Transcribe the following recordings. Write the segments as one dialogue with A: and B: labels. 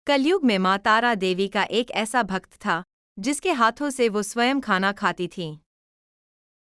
A: कलयुग में माँ तारा देवी का एक ऐसा भक्त था जिसके हाथों से वो स्वयं खाना खाती थीं।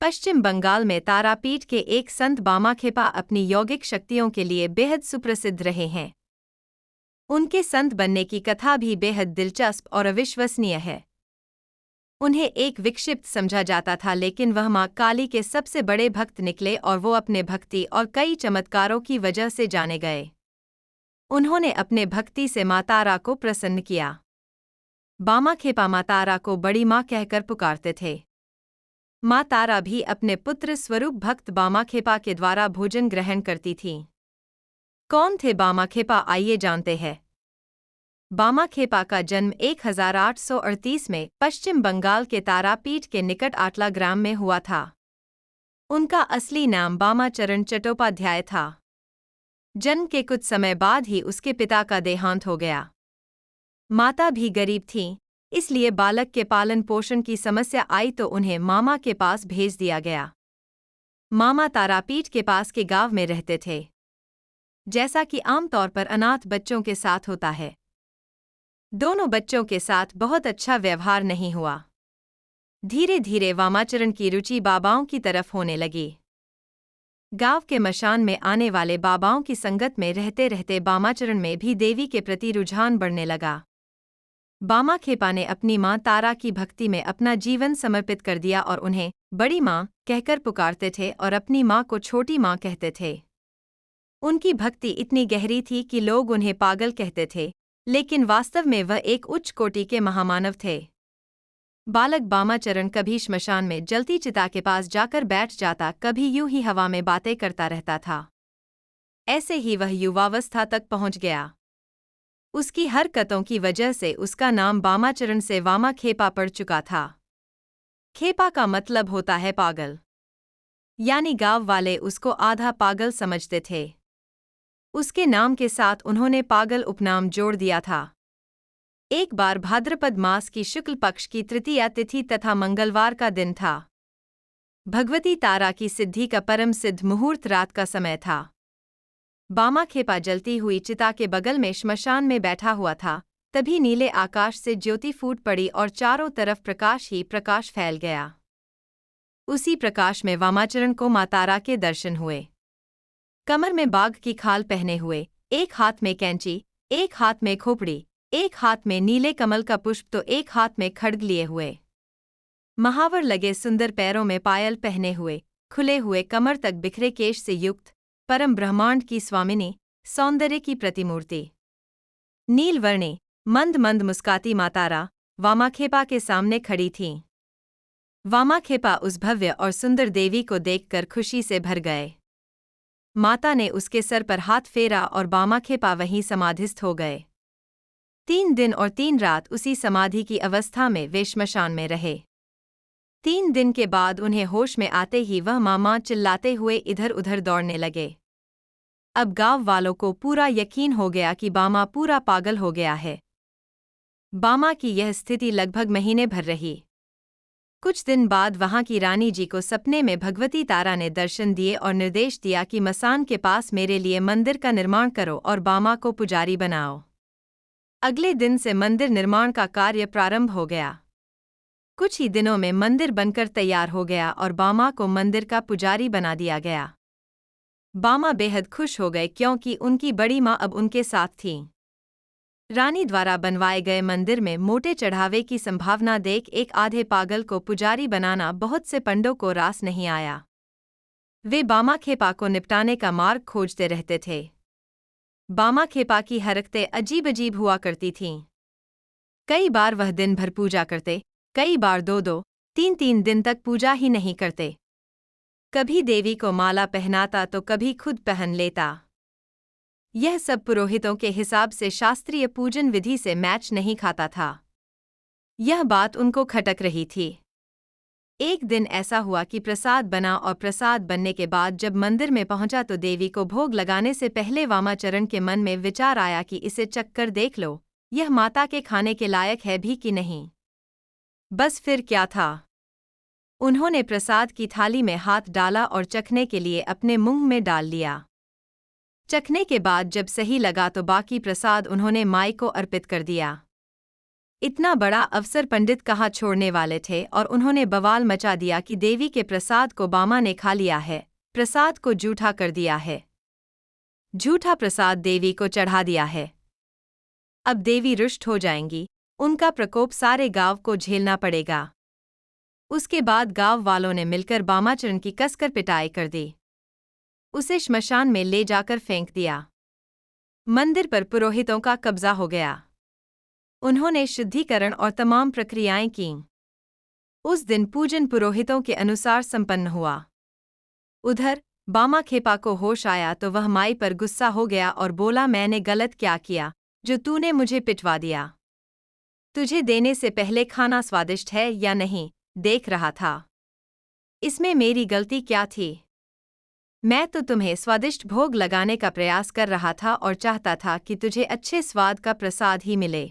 A: पश्चिम बंगाल में तारापीठ के एक संत बामाखेपा अपनी यौगिक शक्तियों के लिए बेहद सुप्रसिद्ध रहे हैं। उनके संत बनने की कथा भी बेहद दिलचस्प और अविश्वसनीय है। उन्हें एक विक्षिप्त समझा जाता था, लेकिन वह माँ काली के सबसे बड़े भक्त निकले और वो अपने भक्ति और कई चमत्कारों की वजह से जाने गए। उन्होंने अपने भक्ति से माँ तारा को प्रसन्न किया। बामाखेपा माँ तारा को बड़ी माँ कहकर पुकारते थे। माँ तारा भी अपने पुत्र स्वरूप भक्त बामाखेपा के द्वारा भोजन ग्रहण करती थीं। कौन थे बामाखेपा, आइए जानते हैं। बामाखेपा का जन्म 1838 में पश्चिम बंगाल के तारापीठ के निकट आटला ग्राम में हुआ था। उनका असली नाम बामाचरण चट्टोपाध्याय था। जन्म के कुछ समय बाद ही उसके पिता का देहांत हो गया। माता भी गरीब थीं, इसलिए बालक के पालन पोषण की समस्या आई तो उन्हें मामा के पास भेज दिया गया। मामा तारापीठ के पास के गांव में रहते थे। जैसा कि आमतौर पर अनाथ बच्चों के साथ होता है, दोनों बच्चों के साथ बहुत अच्छा व्यवहार नहीं हुआ। धीरे धीरे वामाचरण की रुचि बाबाओं की तरफ होने लगी। गांव के मशान में आने वाले बाबाओं की संगत में रहते रहते बामाचरण में भी देवी के प्रति रुझान बढ़ने लगा। बामाखेपा ने अपनी माँ तारा की भक्ति में अपना जीवन समर्पित कर दिया और उन्हें बड़ी माँ कहकर पुकारते थे और अपनी माँ को छोटी माँ कहते थे। उनकी भक्ति इतनी गहरी थी कि लोग उन्हें पागल कहते थे, लेकिन वास्तव में वह एक उच्च कोटि के महामानव थे। बालक बामाचरण कभी श्मशान में जलती चिता के पास जाकर बैठ जाता, कभी यूं ही हवा में बातें करता रहता था। ऐसे ही वह युवावस्था तक पहुंच गया। उसकी हरकतों की वजह से उसका नाम बामाचरण से वामाखेपा पड़ चुका था। खेपा का मतलब होता है पागल, यानी गांव वाले उसको आधा पागल समझते थे। उसके नाम के साथ उन्होंने पागल उपनाम जोड़ दिया था। एक बार भाद्रपद मास की शुक्ल पक्ष की तृतीया तिथि तथा मंगलवार का दिन था। भगवती तारा की सिद्धि का परम सिद्ध मुहूर्त रात का समय था। बामाखेपा जलती हुई चिता के बगल में श्मशान में बैठा हुआ था। तभी नीले आकाश से ज्योति फूट पड़ी और चारों तरफ प्रकाश ही प्रकाश फैल गया। उसी प्रकाश में वामाचरण को माँ तारा के दर्शन हुए। कमर में बाघ की खाल पहने हुए, एक हाथ में कैंची, एक हाथ में खोपड़ी, एक हाथ में नीले कमल का पुष्प तो एक हाथ में खड्ग लिए हुए, महावर लगे सुंदर पैरों में पायल पहने हुए, खुले हुए कमर तक बिखरे केश से युक्त परम ब्रह्मांड की स्वामिनी, सौंदर्य की प्रतिमूर्ति, नीलवर्णी मंद मंद मुस्काती माँ तारा वामाखेपा के सामने खड़ी थीं। वामाखेपा उस भव्य और सुंदर देवी को देखकर खुशी से भर गए। माता ने उसके सर पर हाथ फेरा और बामाखेपा वहीं समाधिस्थ हो गए। 3 दिन और 3 रात उसी समाधि की अवस्था में वे श्मशान में रहे। 3 दिन के बाद उन्हें होश में आते ही वह मामा चिल्लाते हुए इधर उधर दौड़ने लगे। अब गांव वालों को पूरा यकीन हो गया कि बामा पूरा पागल हो गया है। बामा की यह स्थिति लगभग महीने भर रही। कुछ दिन बाद वहां की रानी जी को सपने में भगवती तारा ने दर्शन दिए और निर्देश दिया कि मसान के पास मेरे लिए मंदिर का निर्माण करो और बामा को पुजारी बनाओ। अगले दिन से मंदिर निर्माण का कार्य प्रारंभ हो गया। कुछ ही दिनों में मंदिर बनकर तैयार हो गया और बामा को मंदिर का पुजारी बना दिया गया। बामा बेहद खुश हो गए क्योंकि उनकी बड़ी माँ अब उनके साथ थीं। रानी द्वारा बनवाए गए मंदिर में मोटे चढ़ावे की संभावना देख एक आधे पागल को पुजारी बनाना बहुत से पंडों को रास नहीं आया। वे बामाखेपा को निपटाने का मार्ग खोजते रहते थे। बामाखेपा की हरकतें अजीब अजीब हुआ करती थीं। कई बार वह दिन भर पूजा करते, कई बार 2-2, 3-3 दिन तक पूजा ही नहीं करते। कभी देवी को माला पहनाता तो कभी खुद पहन लेता। यह सब पुरोहितों के हिसाब से शास्त्रीय पूजन विधि से मैच नहीं खाता था। यह बात उनको खटक रही थी। एक दिन ऐसा हुआ कि प्रसाद बना और प्रसाद बनने के बाद जब मंदिर में पहुंचा तो देवी को भोग लगाने से पहले वामाचरण के मन में विचार आया कि इसे चखकर देख लो, यह माता के खाने के लायक है भी कि नहीं। बस फिर क्या था। उन्होंने प्रसाद की थाली में हाथ डाला और चखने के लिए अपने मुंह में डाल लिया। चखने के बाद जब सही लगा तो बाकी प्रसाद उन्होंने माई को अर्पित कर दिया। इतना बड़ा अवसर पंडित कहाँ छोड़ने वाले थे और उन्होंने बवाल मचा दिया कि देवी के प्रसाद को बामा ने खा लिया है, प्रसाद को जूठा कर दिया है, झूठा प्रसाद देवी को चढ़ा दिया है। अब देवी रुष्ट हो जाएंगी, उनका प्रकोप सारे गांव को झेलना पड़ेगा। उसके बाद गांव वालों ने मिलकर बामाचरण की कसकर पिटाई कर दी। उसे श्मशान में ले जाकर फेंक दिया। मंदिर पर पुरोहितों का कब्जा हो गया। उन्होंने शुद्धिकरण और तमाम प्रक्रियाएं कीं। उस दिन पूजन पुरोहितों के अनुसार संपन्न हुआ। उधर बामा खेपा को होश आया तो वह माई पर गुस्सा हो गया और बोला, मैंने गलत क्या किया जो तूने मुझे पिटवा दिया? तुझे देने से पहले खाना स्वादिष्ट है या नहीं देख रहा था। इसमें मेरी गलती क्या थी? मैं तो तुम्हें स्वादिष्ट भोग लगाने का प्रयास कर रहा था और चाहता था कि तुझे अच्छे स्वाद का प्रसाद ही मिले।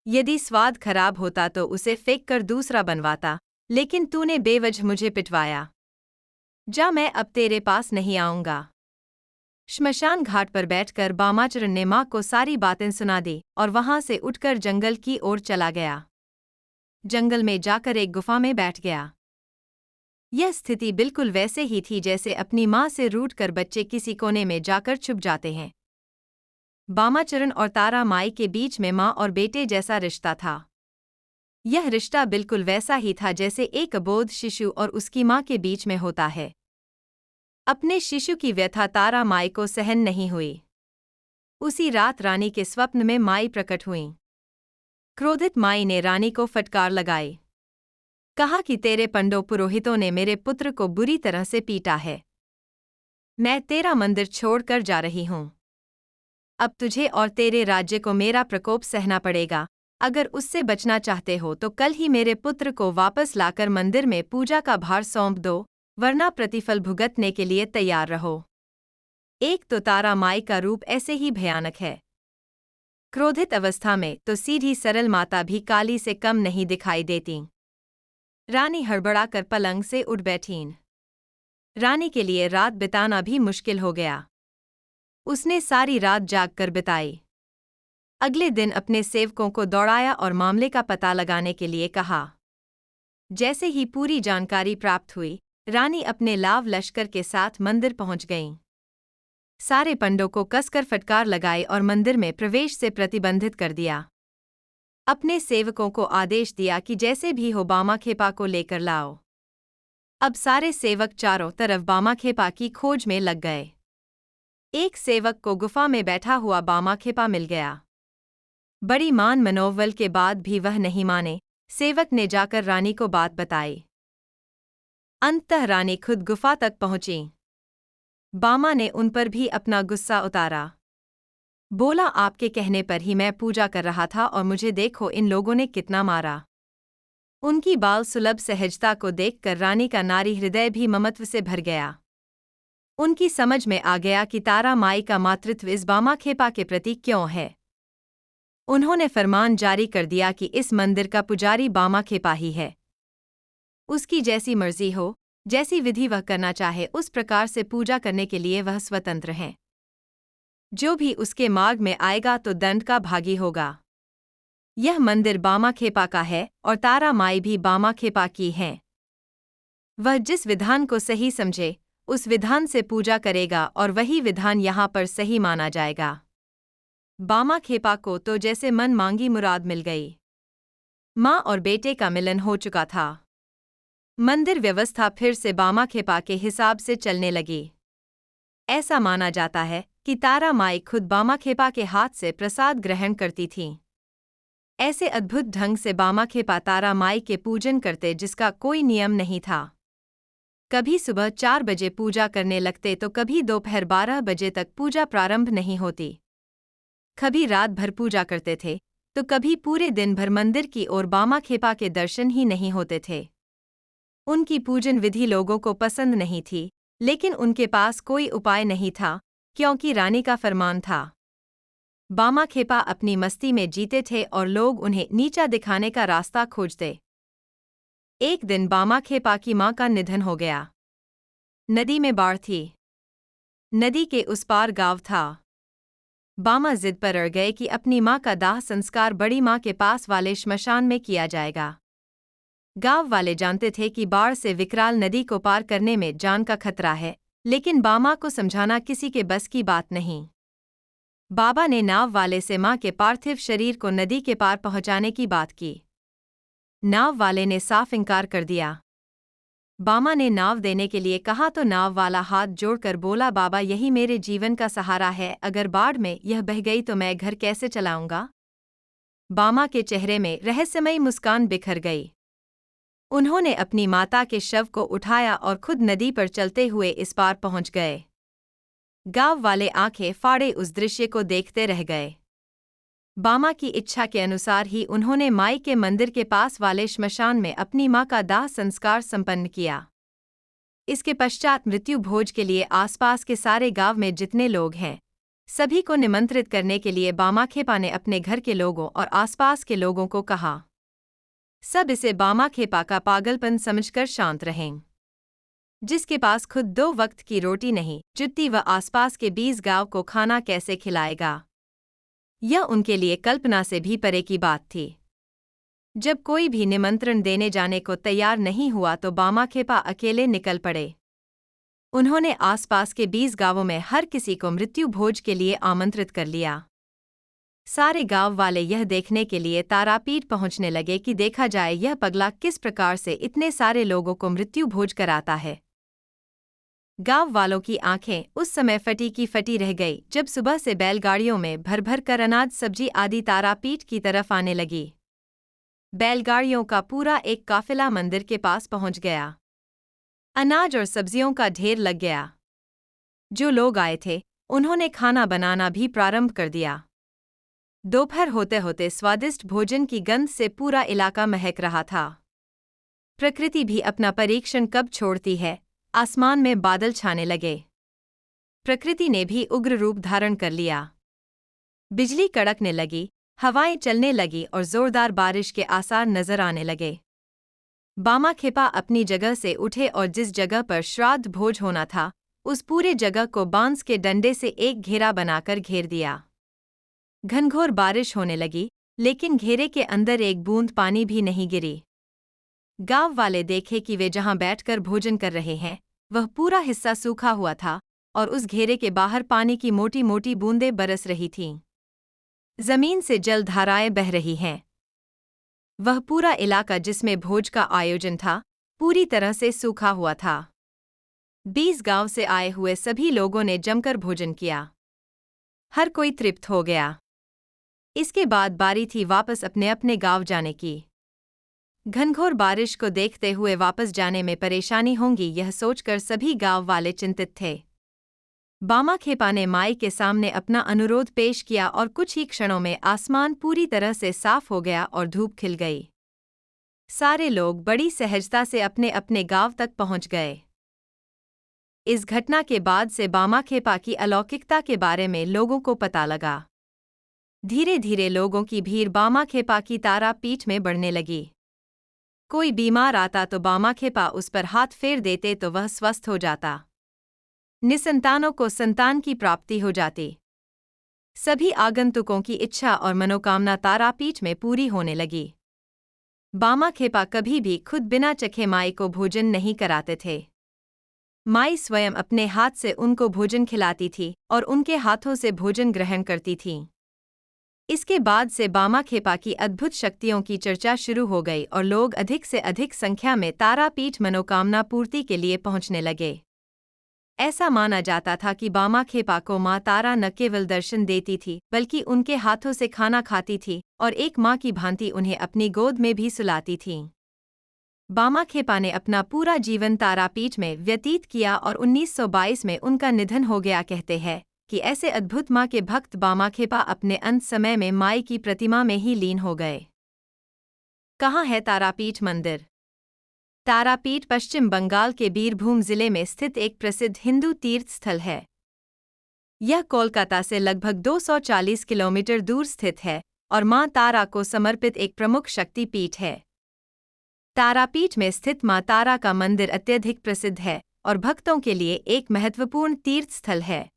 A: यदि स्वाद खराब होता तो उसे फेंक कर दूसरा बनवाता, लेकिन तूने बेवजह मुझे पिटवाया। जा, मैं अब तेरे पास नहीं आऊंगा। श्मशान घाट पर बैठकर बामाचरण ने मां को सारी बातें सुना दी और वहां से उठकर जंगल की ओर चला गया। जंगल में जाकर एक गुफा में बैठ गया। यह स्थिति बिल्कुल वैसे ही थी जैसे अपनी मां से रूठकर बच्चे किसी कोने में जाकर छुप जाते हैं। बामाचरण और तारा माई के बीच में मां और बेटे जैसा रिश्ता था। यह रिश्ता बिल्कुल वैसा ही था जैसे एक अबोध शिशु और उसकी मां के बीच में होता है। अपने शिशु की व्यथा तारा माई को सहन नहीं हुई। उसी रात रानी के स्वप्न में माई प्रकट हुई। क्रोधित माई ने रानी को फटकार लगाई। कहा कि तेरे पंडों पुरोहितों ने मेरे पुत्र को बुरी तरह से पीटा है। मैं तेरा मंदिर छोड़कर जा रही हूं। अब तुझे और तेरे राज्य को मेरा प्रकोप सहना पड़ेगा। अगर उससे बचना चाहते हो तो कल ही मेरे पुत्र को वापस लाकर मंदिर में पूजा का भार सौंप दो, वरना प्रतिफल भुगतने के लिए तैयार रहो। एक तो तारा माई का रूप ऐसे ही भयानक है। क्रोधित अवस्था में तो सीधी सरल माता भी काली से कम नहीं दिखाई देती। रानी हड़बड़ाकर पलंग से उठ बैठीं। रानी के लिए रात बिताना भी मुश्किल हो गया। उसने सारी रात जागकर बिताई। अगले दिन अपने सेवकों को दौड़ाया और मामले का पता लगाने के लिए कहा। जैसे ही पूरी जानकारी प्राप्त हुई, रानी अपने लाव लश्कर के साथ मंदिर पहुंच गईं। सारे पंडों को कसकर फटकार लगाई और मंदिर में प्रवेश से प्रतिबंधित कर दिया। अपने सेवकों को आदेश दिया कि जैसे भी हो बामाखेपा को लेकर लाओ। अब सारे सेवक चारों तरफ बामाखेपा की खोज में लग गए। एक सेवक को गुफा में बैठा हुआ बामाखेपा मिल गया। बड़ी मान मनोवल के बाद भी वह नहीं माने। सेवक ने जाकर रानी को बात बताई। अंततः रानी खुद गुफा तक पहुंची। बामा ने उन पर भी अपना गुस्सा उतारा। बोला, आपके कहने पर ही मैं पूजा कर रहा था और मुझे देखो इन लोगों ने कितना मारा। उनकी बाल सुलभ सहजता को देखकर रानी का नारी हृदय भी ममत्व से भर गया। उनकी समझ में आ गया कि तारा माई का मातृत्व इस बामाखेपा के प्रति क्यों है। उन्होंने फरमान जारी कर दिया कि इस मंदिर का पुजारी बामाखेपा ही है। उसकी जैसी मर्जी हो, जैसी विधि वह करना चाहे उस प्रकार से पूजा करने के लिए वह स्वतंत्र हैं। जो भी उसके मार्ग में आएगा तो दंड का भागी होगा। यह मंदिर बामाखेपा का है और तारा माई भी बामाखेपा की हैं। वह जिस विधान को सही समझे उस विधान से पूजा करेगा और वही विधान यहाँ पर सही माना जाएगा। बामाखेपा को तो जैसे मन मांगी मुराद मिल गई। माँ और बेटे का मिलन हो चुका था। मंदिर व्यवस्था फिर से बामाखेपा के हिसाब से चलने लगी। ऐसा माना जाता है कि तारा माई खुद बामाखेपा के हाथ से प्रसाद ग्रहण करती थीं। ऐसे अद्भुत ढंग से बामाखेपा तारा माई के पूजन करते जिसका कोई नियम नहीं था। कभी सुबह 4 बजे पूजा करने लगते तो कभी दोपहर 12 बजे तक पूजा प्रारंभ नहीं होती। कभी रात भर पूजा करते थे तो कभी पूरे दिन भर मंदिर की ओर बामाखेपा के दर्शन ही नहीं होते थे। उनकी पूजन विधि लोगों को पसंद नहीं थी, लेकिन उनके पास कोई उपाय नहीं था क्योंकि रानी का फरमान था। बामाखेपा अपनी मस्ती में जीते थे और लोग उन्हें नीचा दिखाने का रास्ता खोजते। एक दिन बामाखेपा की मां का निधन हो गया। नदी में बाढ़ थी। नदी के उस पार गाँव था। बामा जिद पर अड़ गए कि अपनी माँ का दाह संस्कार बड़ी माँ के पास वाले श्मशान में किया जाएगा। गाँव वाले जानते थे कि बाढ़ से विकराल नदी को पार करने में जान का खतरा है, लेकिन बामा को समझाना किसी के बस की बात नहीं। बाबा ने नाव वाले से माँ के पार्थिव शरीर को नदी के पार पहुंचाने की बात की। नाव वाले ने साफ इनकार कर दिया। बामा ने नाव देने के लिए कहा तो नाव वाला हाथ जोड़कर बोला, बाबा यही मेरे जीवन का सहारा है, अगर बाढ़ में यह बह गई तो मैं घर कैसे चलाऊंगा। बामा के चेहरे में रहस्यमयी मुस्कान बिखर गई। उन्होंने अपनी माता के शव को उठाया और खुद नदी पर चलते हुए इस पार पहुंच गए। गांव वाले आंखें फाड़े उस दृश्य को देखते रह गए। बामा की इच्छा के अनुसार ही उन्होंने माई के मंदिर के पास वाले श्मशान में अपनी मां का दाह संस्कार संपन्न किया। इसके पश्चात मृत्यु भोज के लिए आसपास के सारे गांव में जितने लोग हैं, सभी को निमंत्रित करने के लिए बामा खेपा ने अपने घर के लोगों और आसपास के लोगों को कहा। सब इसे बामा खेपा का पागलपन समझकर शांत रहें। जिसके पास खुद 2 वक्त की रोटी नहीं जुटती, वह आसपास के 20 गांव को खाना कैसे खिलाएगा। यह उनके लिए कल्पना से भी परे की बात थी। जब कोई भी निमंत्रण देने जाने को तैयार नहीं हुआ तो बामा खेपा अकेले निकल पड़े। उन्होंने आसपास के 20 गांवों में हर किसी को मृत्यु भोज के लिए आमंत्रित कर लिया। सारे गांव वाले यह देखने के लिए तारापीठ पहुंचने लगे कि देखा जाए यह पगला किस प्रकार से इतने सारे लोगों को मृत्यु भोज कराता है। गांव वालों की आंखें उस समय फटी की फटी रह गई जब सुबह से बैलगाड़ियों में भर भर कर अनाज सब्जी आदि तारापीठ की तरफ आने लगी। बैलगाड़ियों का पूरा एक काफिला मंदिर के पास पहुंच गया। अनाज और सब्जियों का ढेर लग गया। जो लोग आए थे उन्होंने खाना बनाना भी प्रारंभ कर दिया। दोपहर होते होते स्वादिष्ट भोजन की गंध से पूरा इलाका महक रहा था। प्रकृति भी अपना परीक्षण कब छोड़ती है। आसमान में बादल छाने लगे। प्रकृति ने भी उग्र रूप धारण कर लिया। बिजली कड़कने लगी, हवाएं चलने लगी और जोरदार बारिश के आसार नजर आने लगे। बामा खेपा अपनी जगह से उठे और जिस जगह पर श्राद्ध भोज होना था उस पूरे जगह को बांस के डंडे से एक घेरा बनाकर घेर दिया। घनघोर बारिश होने लगी, लेकिन घेरे के अंदर एक बूंद पानी भी नहीं गिरी। गांव वाले देखे कि वे जहां बैठकर भोजन कर रहे हैं वह पूरा हिस्सा सूखा हुआ था और उस घेरे के बाहर पानी की मोटी मोटी बूंदें बरस रही थीं। जमीन से जल धाराएं बह रही हैं। वह पूरा इलाका जिसमें भोज का आयोजन था पूरी तरह से सूखा हुआ था। 20 गांव से आए हुए सभी लोगों ने जमकर भोजन किया। हर कोई तृप्त हो गया। इसके बाद बारी थी वापस अपने अपने गांव जाने की। घनघोर बारिश को देखते हुए वापस जाने में परेशानी होंगी यह सोचकर सभी गांव वाले चिंतित थे। बामा खेपा ने माई के सामने अपना अनुरोध पेश किया और कुछ ही क्षणों में आसमान पूरी तरह से साफ हो गया और धूप खिल गई। सारे लोग बड़ी सहजता से अपने अपने गांव तक पहुंच गए। इस घटना के बाद से बामा खेपा की अलौकिकता के बारे में लोगों को पता लगा। धीरे धीरे लोगों की भीड़ बामा खेपा की तारापीठ में बढ़ने लगी। कोई बीमार आता तो बामा खेपा उस पर हाथ फेर देते तो वह स्वस्थ हो जाता। निसंतानों को संतान की प्राप्ति हो जाती। सभी आगंतुकों की इच्छा और मनोकामना तारापीठ में पूरी होने लगी। बामा खेपा कभी भी खुद बिना चखे माई को भोजन नहीं कराते थे। माई स्वयं अपने हाथ से उनको भोजन खिलाती थी और उनके हाथों से भोजन ग्रहण करती थीं। इसके बाद से बामा खेपा की अद्भुत शक्तियों की चर्चा शुरू हो गई और लोग अधिक से अधिक संख्या में तारापीठ मनोकामना पूर्ति के लिए पहुंचने लगे। ऐसा माना जाता था कि बामा खेपा को मां तारा न केवल दर्शन देती थी बल्कि उनके हाथों से खाना खाती थी और एक मां की भांति उन्हें अपनी गोद में भी सुलाती थीं। बामा खेपा ने अपना पूरा जीवन तारापीठ में व्यतीत किया और 1922 में उनका निधन हो गया। कहते हैं कि ऐसे अद्भुत मां के भक्त बामा खेपा अपने अंत समय में माई की प्रतिमा में ही लीन हो गए। कहाँ है तारापीठ मंदिर? तारापीठ पश्चिम बंगाल के बीरभूम जिले में स्थित एक प्रसिद्ध हिंदू तीर्थ स्थल है। यह कोलकाता से लगभग 240 किलोमीटर दूर स्थित है और मां तारा को समर्पित एक प्रमुख शक्ति पीठ है। तारापीठ में स्थित मां तारा का मंदिर अत्यधिक प्रसिद्ध है और भक्तों के लिए एक महत्वपूर्ण तीर्थ स्थल है।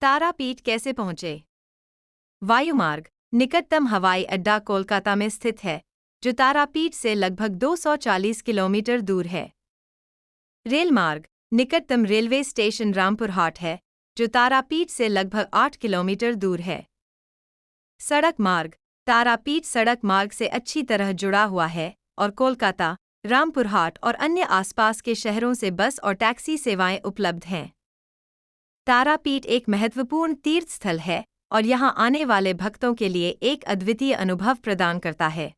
A: तारापीठ कैसे पहुँचे? वायुमार्ग। निकटतम हवाई अड्डा कोलकाता में स्थित है, जो तारापीठ से लगभग 240 किलोमीटर दूर है। रेल मार्ग। निकटतम रेलवे स्टेशन रामपुर हाट है, जो तारापीठ से लगभग 8 किलोमीटर दूर है। सड़क मार्ग। तारापीठ सड़क मार्ग से अच्छी तरह जुड़ा हुआ है और कोलकाता, रामपुर हाट और अन्य आसपास के शहरों से बस और टैक्सी सेवाएं उपलब्ध हैं। तारापीठ एक महत्वपूर्ण तीर्थ स्थल है और यहां आने वाले भक्तों के लिए एक अद्वितीय अनुभव प्रदान करता है।